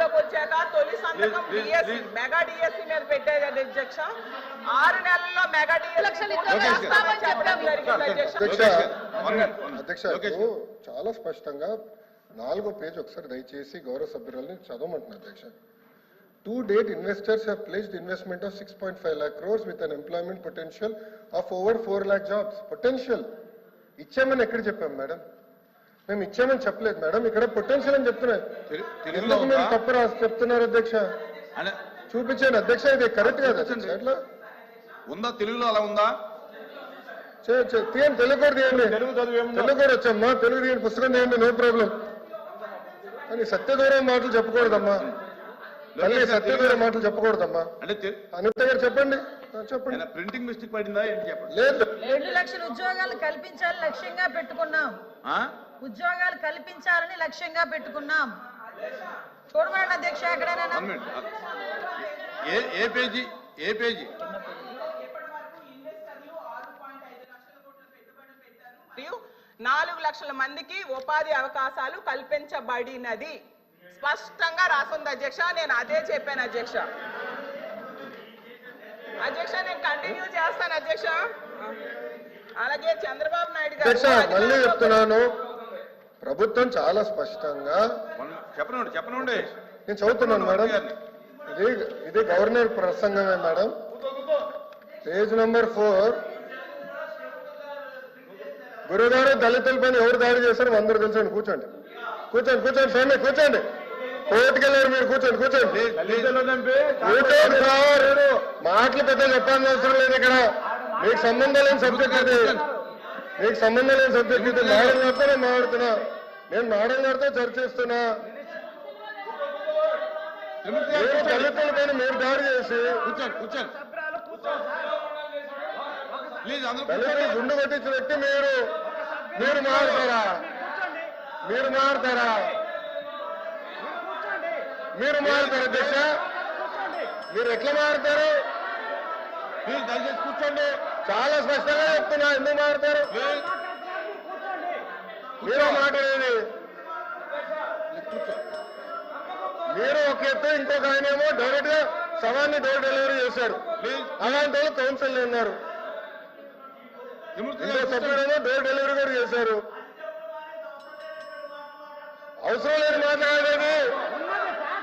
అధికారంలోకి వచ్చాక తొలి సంతకం డిఎస్సి మెగా డిఎస్సి మీద పెట్టారు అధ్యక్ష. 6 నెలల్లో మెగా డిఎస్సి అధ్యక్ష చాలా స్పష్టంగా 4వ పేజ్ ఒకసారి దయచేసి గౌరవ సభ్యురాలని చదవమంటున్నారు అధ్యక్ష. To date, investors have pledged investment of 6.5 lakh crores with an employment potential of over 4 lakh jobs. Potential. ఇచ్చామని ఎక్కడ చెప్పాం మేడం? మేము ఇచ్చామని చెప్పలేదు మేడం, ఇక్కడ పొటెన్షియల్ అని చెప్తున్నారు. ఎందుకు మీరు తప్పు రాసి చెప్తున్నారు అధ్యక్ష? చూపించండి అధ్యక్ష, ఇది కరెక్ట్ కాదు అట్లా ఉందా? తెలుగులో అలా ఉందా? తీయండి, తెలుగు కూడా తీయండి. తెలుగు కూడా వచ్చమ్మా, తెలుగు తీయండి, పుస్తకం తీయండి, నో ప్రాబ్లం. కానీ సత్యదూరం మాటలు చెప్పకూడదమ్మా, సత్యదూరం మాటలు చెప్పకూడదమ్మా. అనిత గారు చెప్పండి. చెప్పండి. ప్రింటింగ్ మిస్టేక్ పడిందా ఏంటి చెప్పండి. లేదు, 2 లక్షల ఉద్యోగాలు కల్పించాలని లక్ష్యంగా పెట్టుకున్నాం. ఉద్యోగాలు కల్పించాలని లక్ష్యంగా పెట్టుకున్నాం. చూడమండి అధ్యక్ష, ఎక్కడైనా ఏ పేజీ? ఏ పేజీ? 4 లక్షల మందికి ఉపాధి అవకాశాలు కల్పించబడినది స్పష్టంగా రాసుంది అధ్యక్ష. నేను అదే చెప్పాను అధ్యక్ష. అధ్యక్ష నేను కంటిన్యూ చేస్తాను అధ్యక్ష. అలాగే చంద్రబాబు నాయుడు గారు మళ్ళీ చెప్తున్నాను, ప్రభుత్వం చాలా స్పష్టంగా చెప్పనండి నేను చదువుతున్నాను మేడం. ఇది గవర్నర్ ప్రసంగమే మేడం. Page number 4. గురుగారు దళితులపైన ఎవరు దాడి చేశారు అందరూ తెలుసండి. కూర్చోండి కూర్చోండి కూర్చోండి స్వామి, కూర్చోండి. కోర్టుకెళ్ళారు మీరు, కూర్చోండి కూర్చోండి. కూర్చోండి సార్, మాటలు పెద్ద చెప్పాల్సిన అవసరం లేదు. ఇక్కడ మీకు సంబంధం లేని సబ్జెక్ట్ ఇది, మీకు సంబంధం లేని సబ్జెక్ట్ ఇది. మేడం గారితో నేను మాట్లాడుతున్నా, నేను మేడం గారితో చర్చిస్తున్నా. మీరు దళితులపైన మీరు దాడి చేసి దళితులు గుండు కొట్టించిన వ్యక్తి మీరు మారుతారా? మీరు మారుతారా? మీరు మారుతారు అధ్యక్ష? మీరు ఎట్లా మారుతారు? మీరు దయచేసి కూర్చోండి. చాలా స్పష్టంగా చెప్తున్నా, ఎందుకు మారుతారు? మీరు మాట్లాడేది మీరు ఒక ఎత్తు, ఇంకొక ఆయన ఏమో డైరెక్ట్ గా సవాన్ని డోర్ డెలివరీ చేశారు. అలాంటి వాళ్ళు కౌన్సిల్ ఉన్నారు. సభ్యుడేమో డోర్ డెలివరీ కూడా చేశారు. అవసరం లేదు మాట్లాడేది.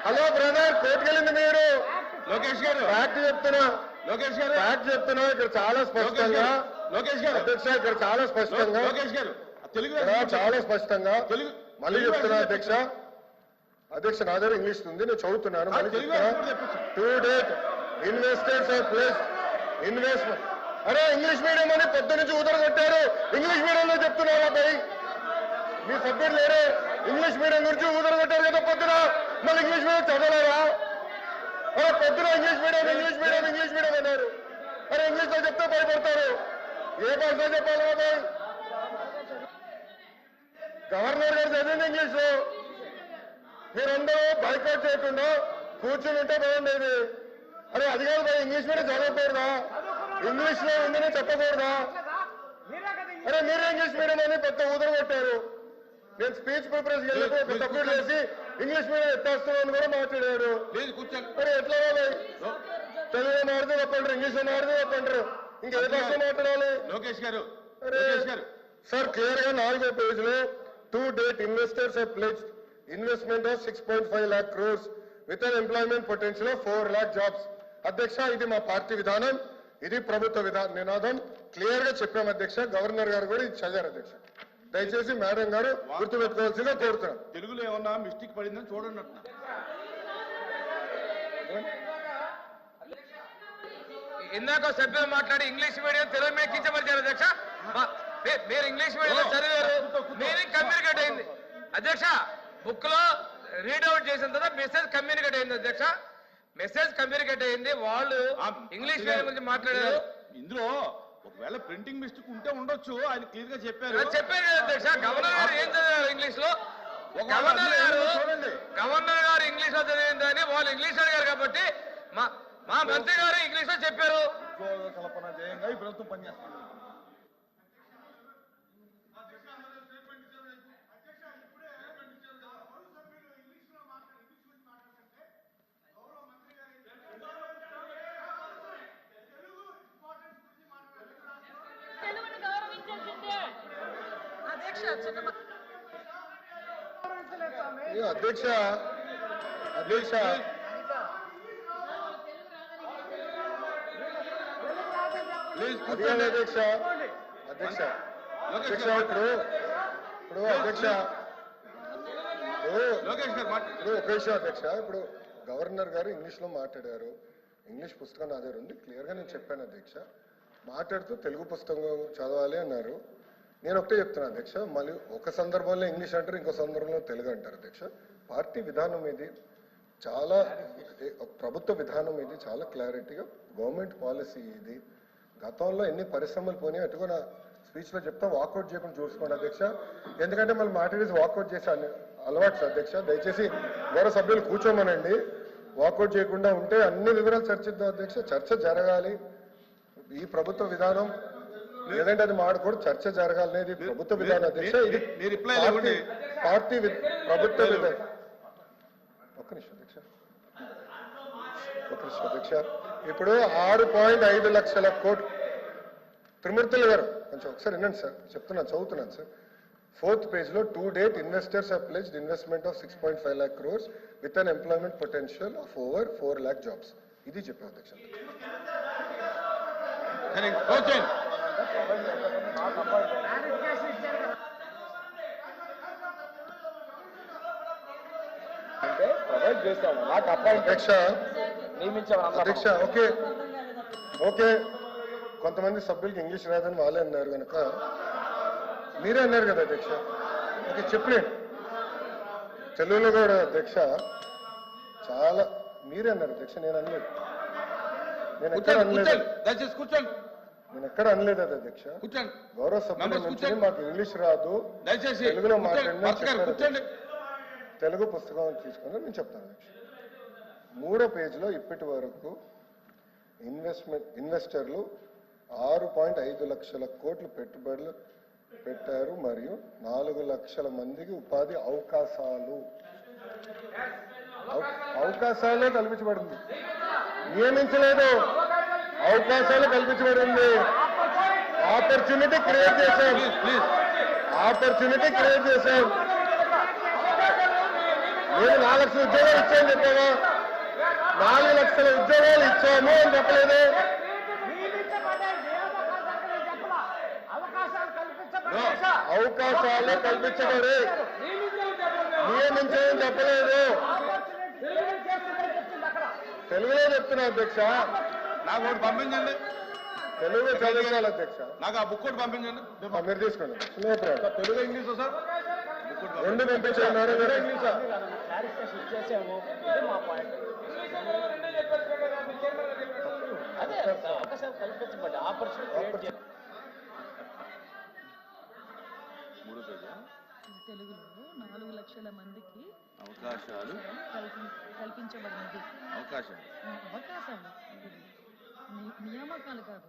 హలో బ్రదర్, కోర్టుకెళ్ళింది మీరు. లోకేష్ గారు ఫ్యాక్ట్ చెప్తున్నా, లోకేష్ గారు ఫ్యాక్ట్ చెప్తున్నా. ఇక్కడ చాలా స్పష్టంగా లోకేష్ గారు అధ్యక్ష, ఇక్కడ చాలా స్పష్టంగా లోకేష్ గారు తెలుగు చాలా స్పష్టంగా మళ్ళీ చెప్తున్నా అధ్యక్ష. అధ్యక్ష నా దగ్గర ఇంగ్లీష్ ఉంది, నేను చదువుతున్నాను. మళ్ళీ చెప్తున్నా. To date investors of place investment. అరే ఇంగ్లీష్ మీడియం అని పొద్దు నుంచి ఊదరగొట్టారు. ఇంగ్లీష్ మీడియంలో చెప్తున్నారా పై మీ సబ్జెక్ట్ లేరు? ఇంగ్లీష్ మీడియం గురించి ఊదరగొట్టారు కదా పొద్దున, మళ్ళీ ఇంగ్లీష్ మీడియం చదవలేరా? అరే పొద్దున ఇంగ్లీష్ మీడియం అన్నారు. అరే ఇంగ్లీష్ లో చెప్తే భయపడతారు. ఏ భాషలో చెప్పాలి బాబాయ్? గవర్నర్ గారు చదివింది ఇంగ్లీష్ లో. మీరందరూ బైకౌట్ చేయకుండా కూర్చుని ఉంటే బాగుండేది. అరే అది కాదు బాయ్, ఇంగ్లీష్ మీడియం చదవకూడదా? ఇంగ్లీష్ లో ఉందని చెప్పకూడదా? అరే మీరే ఇంగ్లీష్ మీడియం అని పెద్ద ఊదరగొట్టారు. నేను స్పీచ్ ప్రిపరేషన్ వెళ్ళినప్పుడు ఒక సబ్జెక్ట్ వేసి ఇంగ్లీష్ మీడియం ఎత్తేస్తున్నాను కూడా మాట్లాడారు. మరి ఎట్లా బాబాయ్? తెలుగులో మాడితే తప్పంటారు, ఇంగ్లీష్ లో మాడితే తప్పంటారు, ఇంకే భాష మాట్లాడాలి? లోకేష్ గారు సార్ క్లియర్ గా 4వ పేజ్ లో to date investors have pledged investment of 6.5 lakh crores with an employment potential of 4 lakh jobs. అధ్యక్ష ఇది మా పార్టీ విధానం, ఇది ప్రభుత్వ నినాదం. క్లియర్ గా చెప్పాం అధ్యక్ష. గవర్నర్ గారు కూడా ఇది చదివారు అధ్యక్ష. దయచేసి మేడం గారు గుర్తుపెట్టుకోవాల్సిందిగా కోరుతున్నాం. తెలుగులో ఏమన్నా మిస్టేక్ పడిందని చూడండి. ఇందాక సభ్యులు మాట్లాడి ఇంగ్లీష్ మీడియం తెలుగు మీద కించపరిచారు అధ్యక్ష. మీరు ఇంగ్లీష్ మీడియంలో చదివారు, మీనింగ్ కమ్యూనికేట్ అయింది అధ్యక్ష. బుక్ లో రీడౌట్ చేసిన తర్వాత మెసేజ్ కమ్యూనికేట్ అయింది అధ్యక్ష. మెసేజ్ కమ్యూనికేట్ అయింది. వాళ్ళు ఇంగ్లీష్ మీడియం గురించి మాట్లాడారు. ఇందులో ఒకవేళ ప్రింటింగ్ మిస్టేక్ ఉంటే ఉండొచ్చు, ఆయన క్లియర్ గా చెప్పారు కదా అధ్యక్ష. గవర్నర్ గారు ఏం చదివారు ఇంగ్లీష్ లో? గవర్నర్ గారు ఇంగ్లీష్ లో చదివిందని వాళ్ళు ఇంగ్లీష్ అడిగారు కాబట్టి మా మంత్రి గారు ఇంగ్లీష్ లో చెప్పారు. కల్పన జయంగా ఈ ప్రభుత్వం పనిచేస్తుంది. అధ్యక్ష అధ్యక్ష ప్లీజ్ అధ్యక్ష అధ్యక్ష అధ్యక్ష ఇప్పుడు అధ్యక్ష లోకేష్ గారు ఇప్పుడు ఒక విషయం అధ్యక్ష, ఇప్పుడు గవర్నర్ గారు ఇంగ్లీష్ లో మాట్లాడారు. ఇంగ్లీష్ పుస్తకం నా దగ్గర ఉంది, క్లియర్ గా నేను చెప్పాను అధ్యక్ష. మాట్లాడుతూ తెలుగు పుస్తకం చదవాలి అన్నారు. నేను ఒకటే చెప్తున్నాను అధ్యక్ష, మళ్ళీ ఒక సందర్భంలో ఇంగ్లీష్ అంటారు, ఇంకో సందర్భంలో తెలుగు అంటారు అధ్యక్ష. పార్టీ విధానం ఇది చాలా, ప్రభుత్వ విధానం ఇది చాలా క్లారిటీగా, గవర్నమెంట్ పాలసీ ఇది. గతంలో ఎన్ని పరిశ్రమలు పోనీ అటుగా నా స్పీచ్ లో చెప్తా, వాకౌట్ చేయకుండా చూసుకోండి అధ్యక్ష. ఎందుకంటే మళ్ళీ మాట్లాడేసి వాకౌట్ చేశాను అలవాటు అధ్యక్ష. దయచేసి గౌరవ సభ్యులు కూర్చోమనండి. వాకౌట్ చేయకుండా ఉంటే అన్ని వివరాలు చర్చిద్దాం అధ్యక్ష. చర్చ జరగాలి. ఈ ప్రభుత్వ విధానం లేదంటే అది మాడకూడదు, చర్చ జరగాలనేది ప్రభుత్వ విధానం అధ్యక్ష. ఇది పార్టీ ప్రభుత్వ విధానం. ఒక్క నిమిషం అధ్యక్ష. ఇప్పుడు 6.5 లక్షల కోట్లు. త్రిమూర్తులు గారు కొంచెం ఒకసారి వినండి సార్, చదువుతున్నాను సార్. 4th పేజ్ లో to date investors have pledged investment of 6.5 lakh crores with an employment potential of over 4 lakh jobs. ఇది చెప్పారు అధ్యక్ష. అంటే ప్రొవైడ్ చేశాము, నాకు అధ్యక్ష అధ్యక్ష ఓకే ఓకే, కొంతమంది సభ్యులకి ఇంగ్లీష్ రాదని వాళ్ళే అన్నారు కనుక మీరే అన్నారు కదా అధ్యక్ష. ఓకే చెప్పలేండి తెలుగులో కూడా అధ్యక్ష. చాలా మీరే అన్నారు అధ్యక్ష, నేను అనలేదు. నేను ఎక్కడ అనలేదు అది అధ్యక్ష. గౌరవ సభ్యుల నుంచి మాకు ఇంగ్లీష్ రాదు, తెలుగులో మాట్లాడిన తెలుగు పుస్తకం తీసుకుని నేను చెప్తాను అధ్యక్ష. 3వ పేజీలో ఇప్పటి వరకు ఇన్వెస్టర్లు 6.5 లక్షల కోట్లు పెట్టుబడులు పెట్టారు మరియు 4 లక్షల మందికి ఉపాధి అవకాశాలు కల్పించబడింది. నియమించలేదు, అవకాశాలు కల్పించబడింది. ఆపర్చునిటీ క్రియేట్ చేశాం. నేను 4 లక్షల ఉద్యోగాలు ఇచ్చాను చెప్పావా? 4 లక్షల ఉద్యోగాలు ఇచ్చాము అని చెప్పలేదు. అవకాశాలు కల్పించబడి నియమించని చెప్పలేదు. తెలుగులో చెప్తున్నా అధ్యక్ష. నాకు ఒకటి పంపించండి, తెలుగు చదివించాలి అధ్యక్ష. నాకు ఆ బుక్ ఒకటి పంపించండి. మీరు తీసుకోండి తెలుగు ఇంగ్లీష్ సార్, రెండు పంపించండి. తెలుగులో 4 లక్షల మందికి అవకాశాలు కల్పించబడినది. అవకాశాలు నియామకాలు కాదు,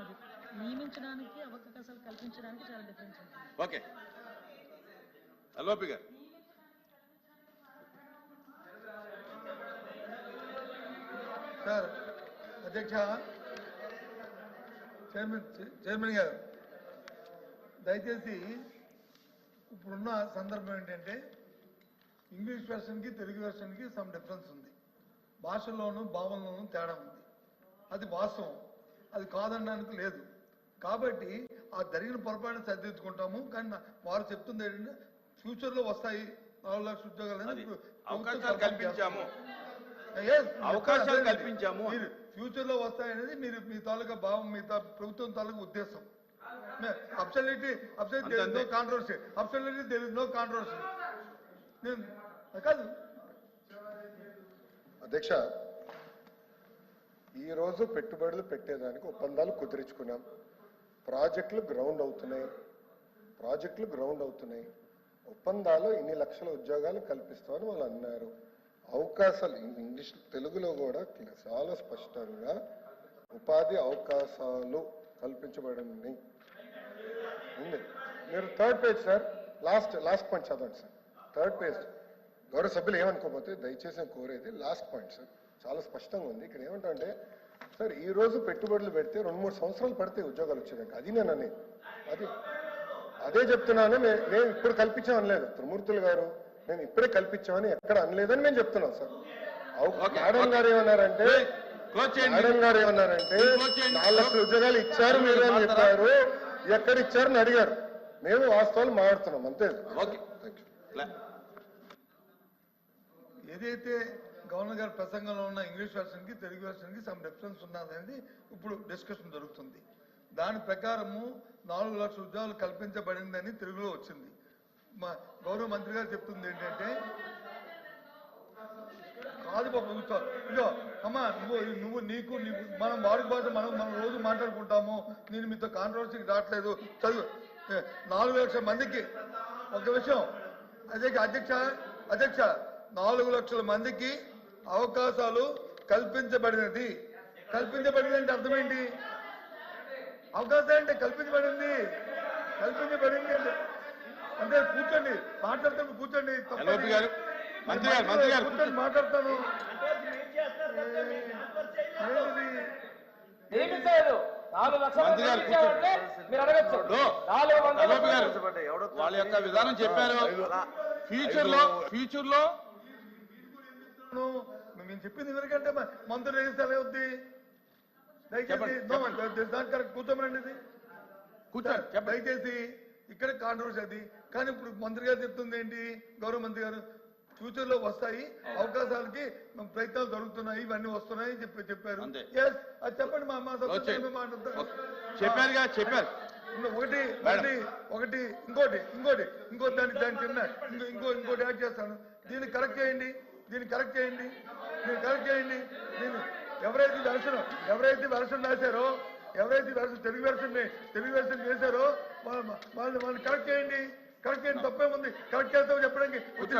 అది నియమించడానికి అవకాశాలు కల్పించడానికి చాలా డిఫరెన్స్ ఉంటుంది. ఓకే అల్లోపి గారు. సార్ అధ్యక్ష, చైర్మన్ గారు దయచేసి ఇప్పుడున్న సందర్భం ఏంటంటే ఇంగ్లీష్ వెర్షన్కి తెలుగు వెర్షన్కి సమ్ డిఫరెన్స్ ఉంది. భాషల్లోనూ భావనలోనూ తేడా ఉంది. అది వాస్తవం, అది కాదనడానికి లేదు. కాబట్టి ఆ జరిగిన పొరపాటును సరిదిద్దుకుంటాము. కానీ వారు చెప్తుంది ఏంటంటే ఫ్యూచర్లో వస్తాయి 4 లక్షల ఉద్యోగాలు అవకాశాలు కల్పించాము. మీరు ఫ్యూచర్ లో వస్తాయనేది మీరు మీ తాలూకా భావం, మీ ప్రభుత్వం తాలూకా ఉద్దేశం. Absolutely no controversy, absolutely there is no controversy. కాదు అధ్యక్ష, ఈ రోజు పెట్టుబడులు పెట్టేదానికి ఒప్పందాలు కుదిరించుకున్నాం. ప్రాజెక్టులు గ్రౌండ్ అవుతున్నాయి. ఒప్పందాలు ఇన్ని లక్షల ఉద్యోగాలు కల్పిస్తామని వాళ్ళు అన్నారు. అవకాశాలు ఇంగ్లీష్ తెలుగులో కూడా చాలా స్పష్టంగా ఉపాధి అవకాశాలు కల్పించబడింది ఉంది. మీరు 3rd page sir, last point చదవండి సార్. 3rd page. గౌరవ సభ్యులు ఏమనుకోకపోతే దయచేసి నేను కోరేది లాస్ట్ పాయింట్ సార్, చాలా స్పష్టంగా ఉంది. ఇక్కడ ఏమంటే సార్, ఈ రోజు పెట్టుబడులు పెడితే 2-3 సంవత్సరాలు పడితే ఉద్యోగాలు వచ్చేదాకా. అది నేను అనేది అదే చెప్తున్నాను. మేము ఇప్పుడు కల్పించాం అనలేదు త్రిమూర్తులు గారు, మేము ఇప్పుడే కల్పించామని ఎక్కడ అనలేదని మేము చెప్తున్నాం సార్. మేడం గారు ఏమన్నారంటే 4 లక్షల ఉద్యోగాలు ఇచ్చారు మీరు అని చెప్పారు, ఎక్కడ ఇచ్చారని అడిగారు. మేము వాస్తవాలు మాట్లాడుతున్నాం అంతే. ఏదైతే గవర్నర్ గారి ప్రసంగంలో ఉన్న ఇంగ్లీష్ వెర్షన్ కి తెలుగు వెర్షన్ కి సమ్ డిఫరెన్స్ ఉన్నదనేది ఇప్పుడు డిస్కషన్ జరుగుతుంది. దాని ప్రకారము 4 లక్షల ఉద్యోగాలు కల్పించబడిందని తెలుగులో వచ్చింది. మా గౌరవ మంత్రి గారు చెప్తుంది ఏంటంటే, కాదు బాబు ఇదో అమ్మా నువ్వు నీకు మనం వాడుక భాష మనం రోజు మాట్లాడుకుంటాము, నేను మీతో కాంట్రవర్సీకి రావట్లేదు, చదువు. 4 లక్షల మందికి ఒక విషయం అధ్యక్ష 4 లక్షల మందికి అవకాశాలు కల్పించబడినది. కల్పించబడింది అంటే అర్థమేంటి? అవకాశం అంటే కల్పించబడింది అంటే కూర్చోండి, మాట్లాడుతాను కూర్చోండి, కూర్చొని మాట్లాడతాను. వాళ్ళ యొక్క విధానం చెప్పారు. ఫ్యూచర్ లో మేము చెప్పింది ఎందుకంటే మంత్రులు వేస్తే అవుద్ది. దయచేసి కరెక్ట్ కూర్చోమనండి. దయచేసి ఇక్కడ కాంట్రవర్సీ అది. కానీ ఇప్పుడు మంత్రి గారు చెప్తుంది ఏంటి, గౌరవ మంత్రి గారు, ఫ్యూచర్ లో వస్తాయి అవకాశాలకి ప్రయత్నాలు జరుగుతున్నాయి, ఇవన్నీ వస్తున్నాయి చెప్పారు. ఎస్ అది చెప్పండి. మా చెప్పారు. ఒకటి ఇంకోటి దాని కింద ఇంకోటి యాడ్ చేస్తాను. దీన్ని కరెక్ట్ చేయండి. ఎవరైతే వెర్షన్ రాశారో, తెలుగు వెర్షన్ చేశారో వాళ్ళని కరెక్ట్ చేయండి. తప్పేముంది? కరెక్ట్ చేస్తామని చెప్పడానికి వచ్చే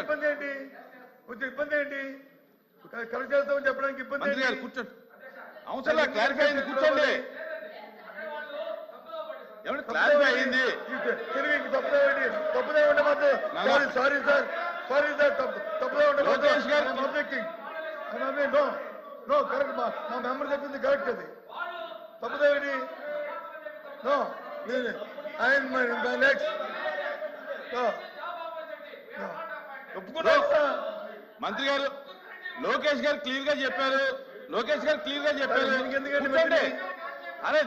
ఇబ్బంది ఏంటి? కరెక్ట్ చేస్తామని చెప్పడానికి ఇబ్బంది ఏంటి? కూర్చోండి. అవసరం క్లారిఫై అయింది. కూర్చోండి. ఏమంటే క్లారిఫై అయింది. తెలుగు తప్పుదే ఉండే మాత్రం సారీ సార్ తప్పుదే ఉండే నో కరెక్ట్. మా మెంబర్ చెప్పింది కరెక్ట్. అది తప్పుదేమిటి? నో నెక్స్ట్ మంత్రి గారు లోకేష్ గారు క్లియర్ గా చెప్పారు. ఎందుకంటే అరే